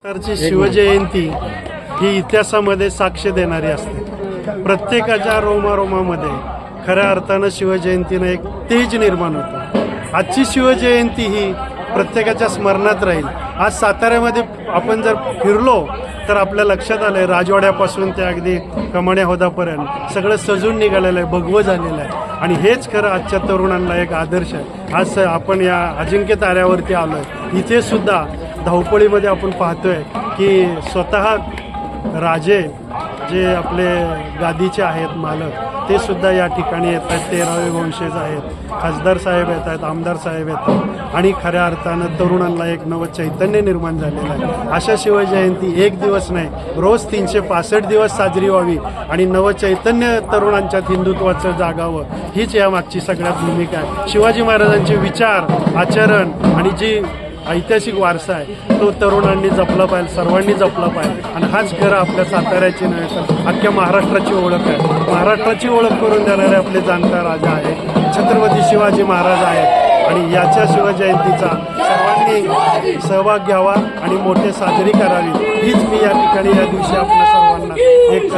सरची शिवजयंती ही इतिहासामध्ये साक्ष देणारी असते. प्रत्येकाच्या रोमारोमामध्ये खऱ्या अर्थानं शिवजयंतीनं एक तेज निर्माण होतं. आजची शिवजयंती ही प्रत्येकाच्या स्मरणात राहील. आज साताऱ्यामध्ये आपण जर फिरलो तर आपल्या लक्षात आलं आहे राजवाड्यापासून ते अगदी कमाण्या होदापर्यंत सगळं सजून निघालेलं आहे, भगवं झालेलं आहे. आणि हेच खरं आजच्या तरुणांना एक आदर्श आहे. आज आपण या अजिंक्य ताऱ्यावरती आलो आहे. इथे सुद्धा धावपळीमध्ये आपण पाहतोय की स्वतः राजे जे आपले गादीचे आहेत मालक ते सुद्धा या ठिकाणी येत आहेत. 13वे वंशज आहेत, खासदार साहेब येत आहेत, आमदार साहेब येतात आणि खऱ्या अर्थानं तरुणांना एक नवं चैतन्य निर्माण झालेलं आहे. अशा शिवजयंती एक दिवस नाही, रोज 365 दिवस साजरी व्हावी आणि नवं चैतन्य तरुणांच्यात हिंदुत्वाचं जागावं, हीच यामागची सगळ्यात भूमिका आहे. शिवाजी महाराजांचे विचार, आचरण आणि जी ऐतिहासिक वारसा आहे तो तरुणांनी जपला पाहिजे, सर्वांनी जपला पाहिजे. आणि हाच खरं आपल्या साताऱ्याची नव्हे तर अख्ख्या महाराष्ट्राची ओळख आहे. महाराष्ट्राची ओळख करून देणारे आपले जाणता राजा आहे, छत्रपती शिवाजी महाराज आहेत. आणि याच्या शिवजयंतीचा सर्वांनी सहभाग घ्यावा आणि मोठे साजरी करावी, हीच मी या ठिकाणी या दिवशी आपल्या सर्वांना एक